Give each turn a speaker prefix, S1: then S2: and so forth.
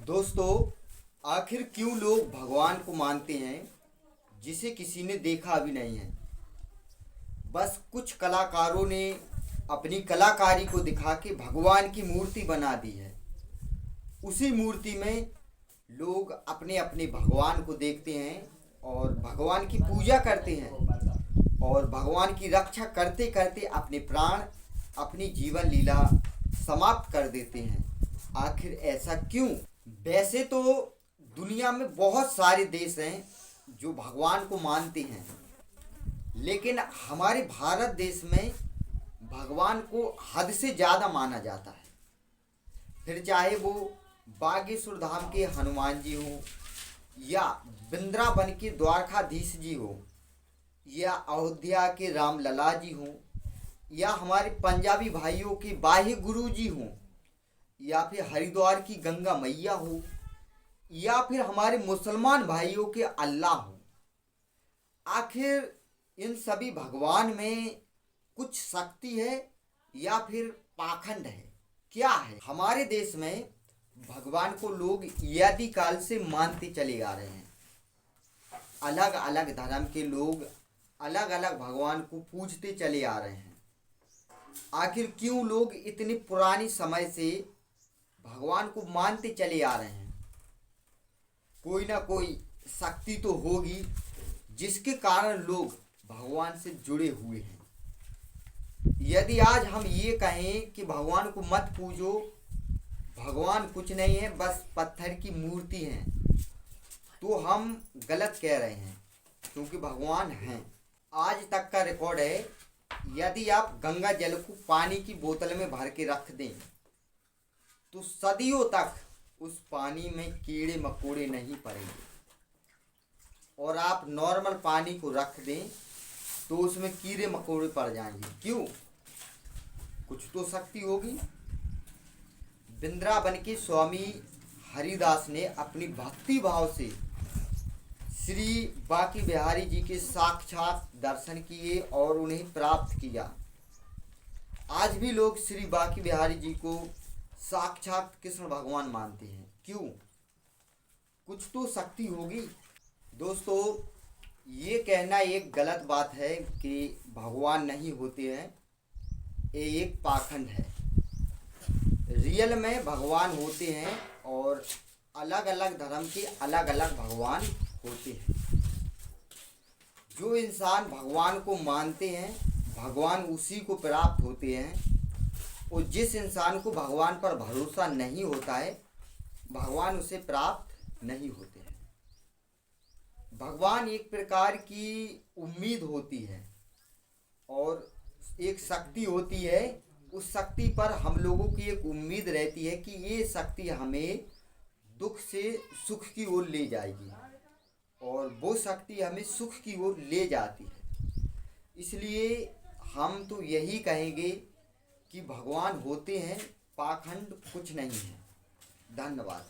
S1: दोस्तों, आखिर क्यों लोग भगवान को मानते हैं जिसे किसी ने देखा भी नहीं है। बस कुछ कलाकारों ने अपनी कलाकारी को दिखा के भगवान की मूर्ति बना दी है। उसी मूर्ति में लोग अपने अपने भगवान को देखते हैं और भगवान की पूजा करते हैं और भगवान की रक्षा करते करते अपने प्राण, अपनी जीवन लीला समाप्त कर देते हैं। आखिर ऐसा क्यों? वैसे तो दुनिया में बहुत सारे देश हैं जो भगवान को मानते हैं, लेकिन हमारे भारत देश में भगवान को हद से ज़्यादा माना जाता है। फिर चाहे वो बागेश्वर धाम के हनुमान जी हो, या वृंदावन के द्वारकाधीश जी हो, या अयोध्या के राम लला जी हो, या हमारे पंजाबी भाइयों के बाहे गुरु जी हों, या फिर हरिद्वार की गंगा मैया हो, या फिर हमारे मुसलमान भाइयों के अल्लाह हो। आखिर इन सभी भगवान में कुछ शक्ति है या फिर पाखंड है? क्या है? हमारे देश में भगवान को लोग यदि काल से मानते चले आ रहे हैं। अलग अलग धर्म के लोग अलग अलग भगवान को पूजते चले आ रहे हैं। आखिर क्यों लोग इतनी पुरानी समय से भगवान को मानते चले आ रहे हैं? कोई ना कोई शक्ति तो होगी जिसके कारण लोग भगवान से जुड़े हुए हैं। यदि आज हम ये कहें कि भगवान को मत पूजो, भगवान कुछ नहीं है, बस पत्थर की मूर्ति है, तो हम गलत कह रहे हैं, क्योंकि भगवान हैं। आज तक का रिकॉर्ड है, यदि आप गंगा जल को पानी की बोतल में भर के रख दें तो सदियों तक उस पानी में कीड़े मकोड़े नहीं पड़ेंगे, और आप नॉर्मल पानी को रख दें तो उसमें कीड़े मकोड़े पड़ जाएंगे। क्यों? कुछ तो शक्ति होगी। वृंदावन के स्वामी हरिदास ने अपनी भक्ति भाव से श्री बांके बिहारी जी के साक्षात दर्शन किए और उन्हें प्राप्त किया। आज भी लोग श्री बांके बिहारी जी को साक्षात कृष्ण भगवान मानते हैं। क्यों? कुछ तो शक्ति होगी। दोस्तों, ये कहना एक गलत बात है कि भगवान नहीं होते हैं, ये एक पाखंड है। रियल में भगवान होते हैं और अलग अलग धर्म के अलग अलग भगवान होते हैं। जो इंसान भगवान को मानते हैं, भगवान उसी को प्राप्त होते हैं, और जिस इंसान को भगवान पर भरोसा नहीं होता है, भगवान उसे प्राप्त नहीं होते हैं। भगवान एक प्रकार की उम्मीद होती है और एक शक्ति होती है। उस शक्ति पर हम लोगों की एक उम्मीद रहती है कि ये शक्ति हमें दुख से सुख की ओर ले जाएगी, और वो शक्ति हमें सुख की ओर ले जाती है। इसलिए हम तो यही कहेंगे कि भगवान होते हैं, पाखंड कुछ नहीं है। धन्यवाद।